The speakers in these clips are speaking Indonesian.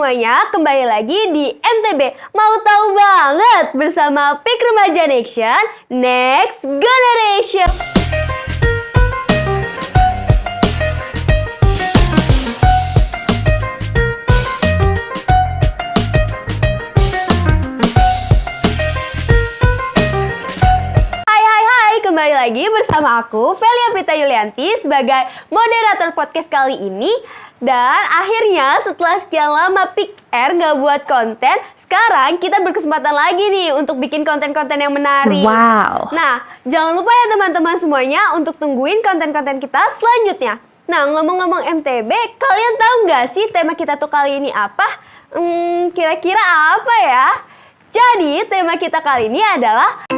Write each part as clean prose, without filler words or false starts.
semuanya, kembali lagi di MTB Mau Tahu Banget bersama Peak Remaja Nation Next Generation. Kembali lagi bersama aku, Velia Prita Yulianti, sebagai moderator podcast kali ini. Dan akhirnya setelah sekian lama Peak Air gak buat konten, sekarang kita berkesempatan lagi nih untuk bikin konten-konten yang menarik. Wow. Nah, jangan lupa ya teman-teman semuanya untuk tungguin konten-konten kita selanjutnya. Nah, ngomong-ngomong MTB, kalian tahu gak sih tema kita tuh kali ini apa? Kira-kira apa ya? Jadi, tema kita kali ini adalah...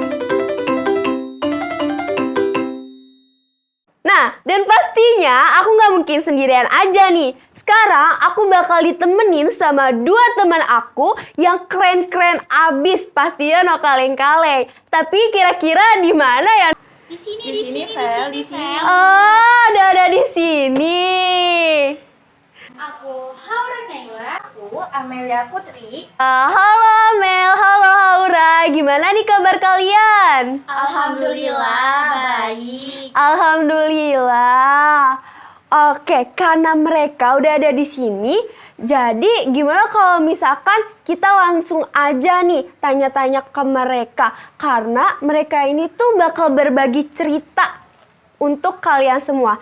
Nah, dan pastinya aku nggak mungkin sendirian aja nih. Sekarang aku bakal ditemenin sama dua teman aku yang keren-keren abis, pastinya no kaleng-kaleng. Tapi kira-kira di mana ya? Di sini, Fel. Oh, ada di sini. Aku Haura Naila, aku Amelia Putri. Halo Amel, halo Haura. Gimana nih kabar kalian? Alhamdulillah baik. Alhamdulillah. Oke, karena mereka udah ada di sini, jadi gimana kalau misalkan kita langsung aja nih tanya-tanya ke mereka, karena mereka ini tuh bakal berbagi cerita untuk kalian semua.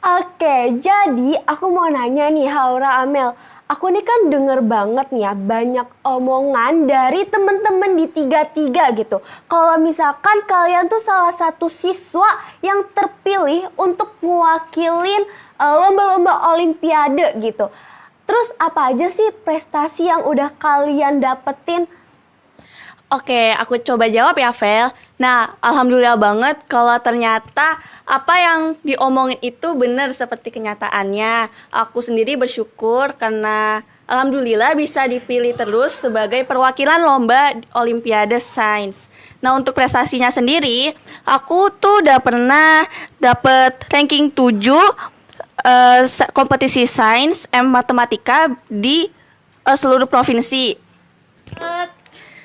Oke, jadi aku mau nanya nih Haura, Amel. Aku nih kan denger banget nih ya banyak omongan dari temen-temen di 33 gitu. Kalau misalkan kalian tuh salah satu siswa yang terpilih untuk mewakilin lomba-lomba olimpiade gitu. Terus apa aja sih prestasi yang udah kalian dapetin? Oke, aku coba jawab ya, Vel. Nah, alhamdulillah banget kalau ternyata apa yang diomongin itu benar seperti kenyataannya. Aku sendiri bersyukur karena alhamdulillah bisa dipilih terus sebagai perwakilan lomba Olimpiade Sains. Nah, untuk prestasinya sendiri, aku tuh udah pernah dapet ranking 7 kompetisi sains matematika di seluruh provinsi.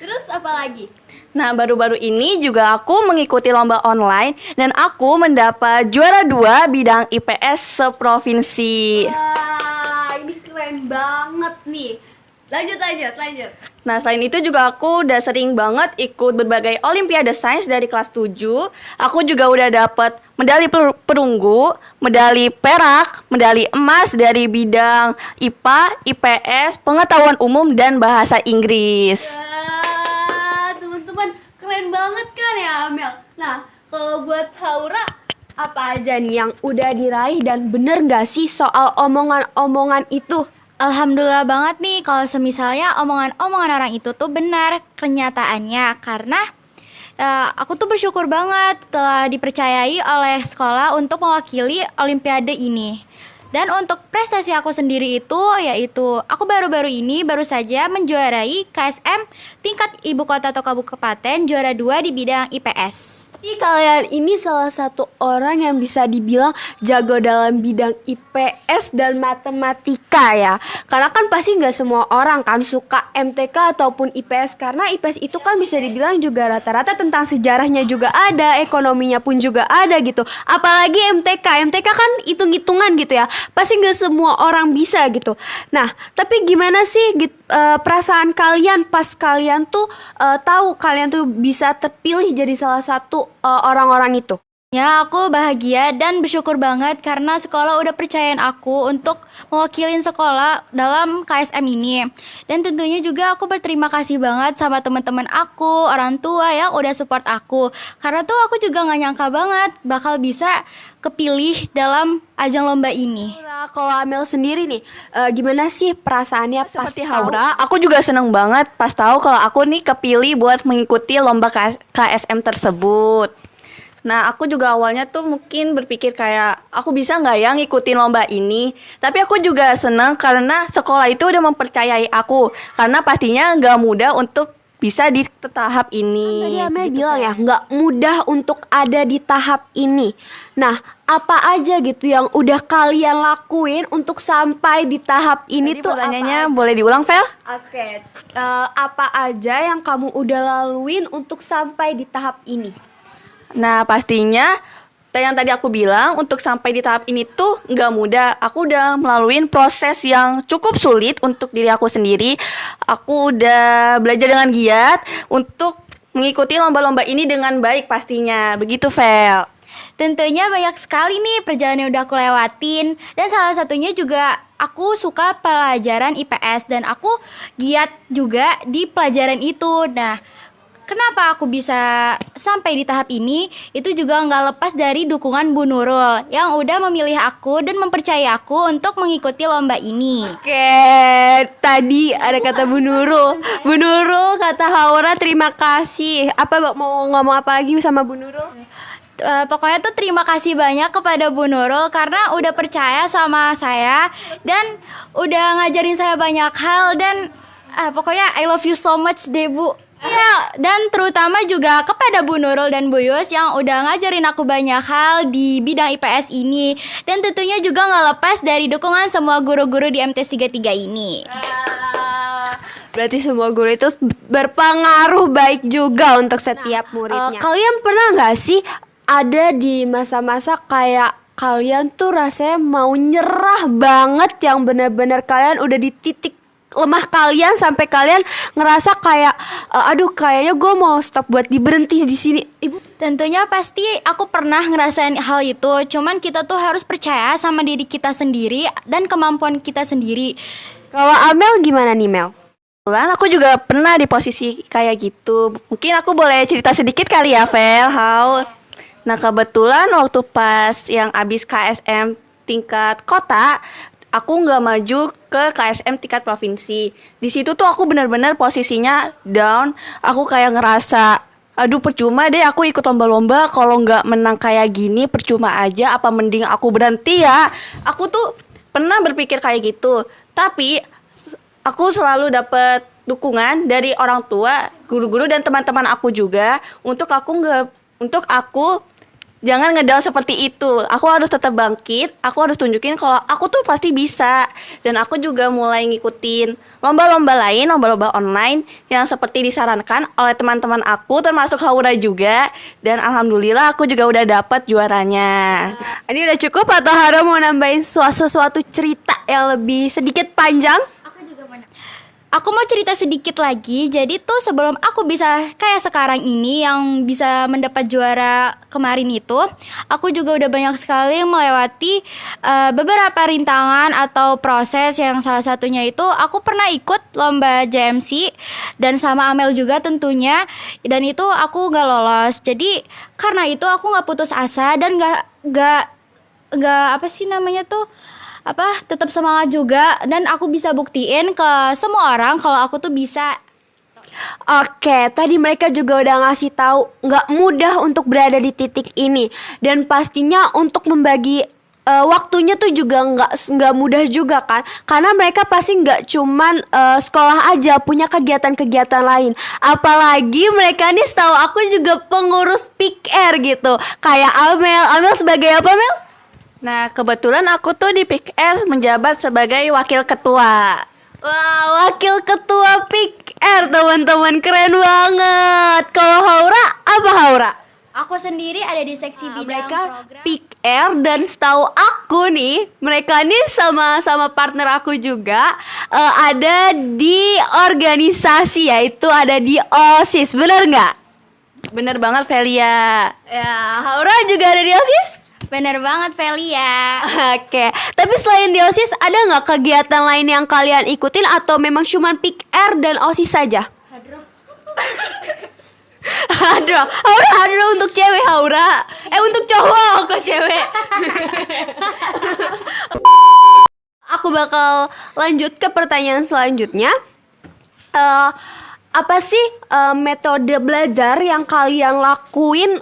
Terus apa lagi? Nah, baru-baru ini juga aku mengikuti lomba online dan aku mendapat juara 2 bidang IPS seprovinsi. Wah, ini keren banget nih. Lanjut. Nah, selain itu juga aku udah sering banget ikut berbagai olimpiade sains dari kelas 7. Aku juga udah dapat medali perunggu, medali perak, medali emas dari bidang IPA, IPS, pengetahuan umum, dan bahasa Inggris. Keren banget kan ya Amel. Nah, kalau buat Haura, apa aja nih yang udah diraih dan bener gak sih soal omongan-omongan itu? Alhamdulillah banget nih kalau semisalnya omongan-omongan orang itu tuh benar kenyataannya. Karena aku tuh bersyukur banget telah dipercayai oleh sekolah untuk mewakili olimpiade ini. Dan untuk prestasi aku sendiri itu yaitu aku baru saja menjuarai KSM tingkat ibu kota atau kabupaten juara 2 di bidang IPS. Jadi kalian ini salah satu orang yang bisa dibilang jago dalam bidang IPS dan matematika ya. Karena kan pasti nggak semua orang kan suka MTK ataupun IPS. Karena IPS itu kan bisa dibilang juga rata-rata tentang sejarahnya juga ada, ekonominya pun juga ada gitu. Apalagi MTK kan hitung-hitungan gitu ya. Pasti nggak semua orang bisa gitu. Nah, tapi gimana sih perasaan kalian pas kalian tuh tahu kalian tuh bisa terpilih jadi salah satu orang-orang itu? Ya, aku bahagia dan bersyukur banget karena sekolah udah percayain aku untuk mewakilin sekolah dalam KSM ini. Dan tentunya juga aku berterima kasih banget sama teman-teman aku, orang tua yang udah support aku. Karena tuh aku juga gak nyangka banget bakal bisa kepilih dalam ajang lomba ini. Kalau Amel sendiri nih, gimana sih perasaannya pas Seperti Haura, aku juga seneng banget pas tahu kalau aku nih kepilih buat mengikuti lomba KSM tersebut. Nah, aku juga awalnya tuh mungkin berpikir kayak aku bisa nggak ya ngikutin lomba ini. Tapi aku juga senang karena sekolah itu udah mempercayai aku. Karena pastinya nggak mudah untuk bisa di tahap ini. Tadi Amel Gitu, bilang Fel. ya, nggak mudah untuk ada di tahap ini. Nah, apa aja gitu yang udah kalian lakuin untuk sampai di tahap ini Tadi tuh pertanyaannya apa aja? boleh diulang, Vel? Oke, apa aja yang kamu udah laluin untuk sampai di tahap ini? Nah, pastinya yang tadi aku bilang untuk sampai di tahap ini tuh nggak mudah. Aku udah melalui proses yang cukup sulit untuk diri aku sendiri. Aku udah belajar dengan giat untuk mengikuti lomba-lomba ini dengan baik pastinya. Begitu, Vel. Tentunya banyak sekali nih perjalanan yang udah aku lewatin. Dan salah satunya juga aku suka pelajaran IPS dan aku giat juga di pelajaran itu. Nah, kenapa aku bisa sampai di tahap ini? Itu juga nggak lepas dari dukungan Bu Nurul yang udah memilih aku dan mempercayai aku untuk mengikuti lomba ini. Oke, tadi ada kata Bu Nurul. Bu Nurul, kata Haura terima kasih. Apa mau ngomong apa lagi sama Bu Nurul? Pokoknya tuh terima kasih banyak kepada Bu Nurul karena udah percaya sama saya dan udah ngajarin saya banyak hal dan pokoknya I love you so much deh Bu. Ya, dan terutama juga kepada Bu Nurul dan Bu Yus yang udah ngajarin aku banyak hal di bidang IPS ini. Dan tentunya juga nggak lepas dari dukungan semua guru-guru di MTs 33 ini. Berarti semua guru itu berpengaruh baik juga untuk setiap muridnya. Kalian pernah nggak sih ada di masa-masa kayak kalian tuh rasanya mau nyerah banget, yang benar-benar kalian udah di titik lemah kalian sampai kalian ngerasa kayak aduh kayaknya gue mau stop buat diberhenti di sini, Ibu? Tentunya pasti aku pernah ngerasain hal itu. Cuman kita tuh harus percaya sama diri kita sendiri dan kemampuan kita sendiri. Kalau Amel gimana nih, Mel? Kebetulan aku juga pernah di posisi kayak gitu. Mungkin aku boleh cerita sedikit kali ya, Vel. Nah, kebetulan waktu pas yang abis KSM tingkat kota, aku nggak maju ke KSM tingkat provinsi. Di situ tuh aku benar-benar posisinya down. Aku kayak ngerasa, aduh percuma deh aku ikut lomba-lomba kalau nggak menang kayak gini, percuma aja. Apa mending aku berhenti ya? Aku tuh pernah berpikir kayak gitu. Tapi aku selalu dapet dukungan dari orang tua, guru-guru dan teman-teman aku juga untuk aku jangan ngedown seperti itu. Aku harus tetap bangkit. Aku harus tunjukin kalau aku tuh pasti bisa. Dan aku juga mulai ngikutin lomba-lomba lain, lomba-lomba online yang seperti disarankan oleh teman-teman aku, termasuk Haura juga. Dan alhamdulillah aku juga udah dapat juaranya. Ini udah cukup atau Haura mau nambahin sesuatu cerita yang lebih sedikit panjang? Aku mau cerita sedikit lagi. Jadi tuh sebelum aku bisa kayak sekarang ini yang bisa mendapat juara kemarin itu, aku juga udah banyak sekali melewati beberapa rintangan atau proses yang salah satunya itu aku pernah ikut lomba JMC dan sama Amel juga tentunya, dan itu aku nggak lolos. Jadi karena itu aku nggak putus asa dan nggak apa sih namanya tuh, tetap semangat juga, dan aku bisa buktiin ke semua orang kalau aku tuh bisa. Oke, tadi mereka juga udah ngasih tahu nggak mudah untuk berada di titik ini, dan pastinya untuk membagi waktunya tuh juga nggak mudah juga kan, karena mereka pasti nggak cuman sekolah aja, punya kegiatan-kegiatan lain. Apalagi mereka nih setahu aku juga pengurus PIKR gitu, kayak Amel sebagai apa, Mel? Nah, kebetulan aku tuh di PIKR menjabat sebagai wakil ketua. Wah, wakil ketua PIKR, teman-teman, keren banget. Kalau Haura, apa Haura? Aku sendiri ada di seksi bidang Mereka program. PIKR, dan setahu aku nih, mereka nih sama partner aku juga ada di organisasi, yaitu ada di OSIS, bener nggak? Bener banget, Velia. Ya, Haura juga ada di OSIS? Bener banget Velia. Oke, tapi selain di OSIS ada nggak kegiatan lain yang kalian ikutin atau memang cuman PIKR dan OSIS saja? Hadro, Haura untuk cewek, Haura. Untuk cowok kok cewek. Aku bakal lanjut ke pertanyaan selanjutnya. Apa sih metode belajar yang kalian lakuin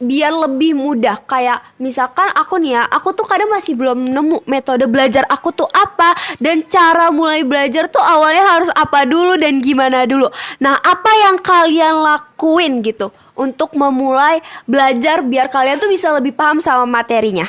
biar lebih mudah. Kayak misalkan aku nih ya, aku tuh kadang masih belum nemu metode belajar aku tuh apa, dan cara mulai belajar tuh awalnya harus apa dulu dan gimana dulu. Nah, apa yang kalian lakuin gitu untuk memulai belajar biar kalian tuh bisa lebih paham sama materinya?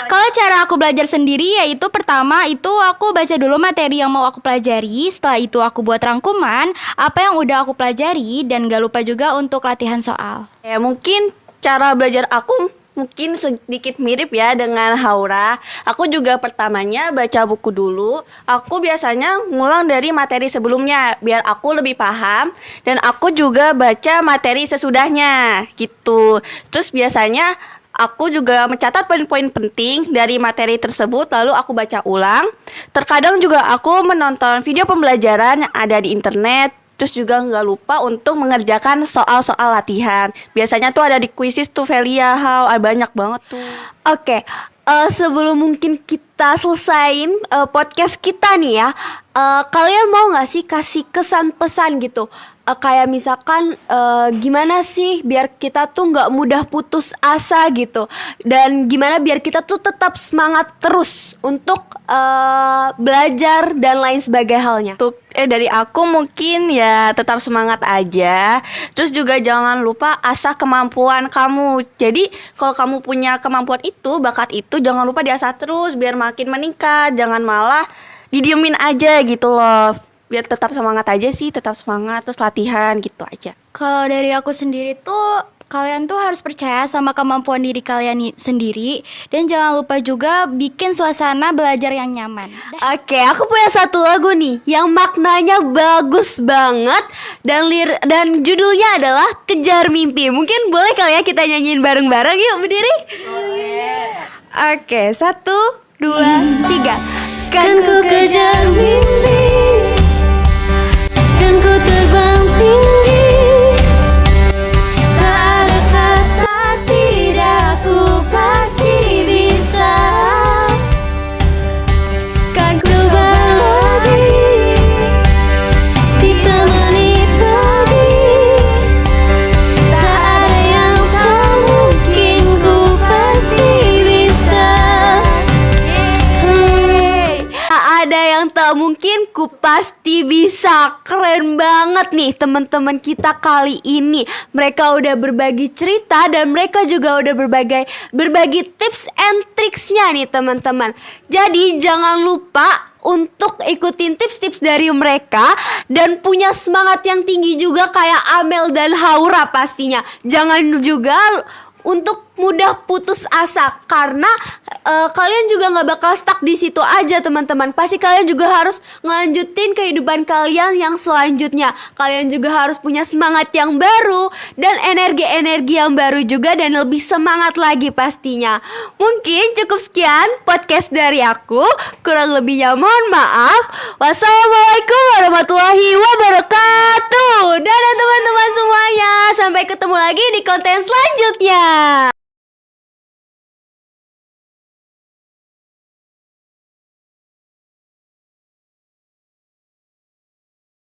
Kalau cara aku belajar sendiri yaitu pertama itu aku baca dulu materi yang mau aku pelajari. Setelah itu aku buat rangkuman apa yang udah aku pelajari dan gak lupa juga untuk latihan soal. Ya mungkin cara belajar aku mungkin sedikit mirip ya dengan Haura. Aku juga pertamanya baca buku dulu. Aku biasanya ngulang dari materi sebelumnya biar aku lebih paham, dan aku juga baca materi sesudahnya gitu. Terus biasanya aku juga mencatat poin-poin penting dari materi tersebut, lalu aku baca ulang. Terkadang juga aku menonton video pembelajaran yang ada di internet. Terus juga nggak lupa untuk mengerjakan soal-soal latihan. Biasanya tuh ada di Quizzes tuh, Velia, banyak banget tuh. Oke, sebelum mungkin kita selesain podcast kita nih ya, kalian mau nggak sih kasih kesan pesan gitu? Kayak misalkan gimana sih biar kita tuh nggak mudah putus asa gitu, dan gimana biar kita tuh tetap semangat terus untuk belajar dan lain sebagai halnya. Untuk dari aku mungkin ya tetap semangat aja. Terus juga jangan lupa asah kemampuan kamu. Jadi kalau kamu punya kemampuan itu, bakat itu, jangan lupa diasah terus biar makin meningkat. Jangan malah didiemin aja gitu loh. Biar tetap semangat aja sih, tetap semangat, terus latihan gitu aja. Kalau dari aku sendiri tuh kalian tuh harus percaya sama kemampuan diri kalian sendiri dan jangan lupa juga bikin suasana belajar yang nyaman. Oke, aku punya satu lagu nih yang maknanya bagus banget dan judulnya adalah Kejar Mimpi. Mungkin boleh kali ya kita nyanyiin bareng-bareng, yuk berdiri. Oke, 1, 2, 3. Kan ku kejar mimpi dan ku terbang tinggi, tak ada kata tidak, ku pasti bisa. Kan ku coba lagi ditemani pagi, tak ada yang tak mungkin, ku pasti bisa. Tak ada yang tak mungkin, ku pasti bisa. Keren banget nih teman-teman kita kali ini. Mereka udah berbagi cerita dan mereka juga udah berbagi tips and tricksnya nih teman-teman. Jadi jangan lupa untuk ikutin tips-tips dari mereka dan punya semangat yang tinggi juga kayak Amel dan Haura pastinya. Jangan juga untuk mudah putus asa karena kalian juga nggak bakal stuck di situ aja teman-teman. Pasti kalian juga harus ngelanjutin kehidupan kalian yang selanjutnya. Kalian juga harus punya semangat yang baru dan energi-energi yang baru juga dan lebih semangat lagi pastinya. Mungkin cukup sekian podcast dari aku. Kurang lebihnya mohon maaf. Wassalamualaikum warahmatullahi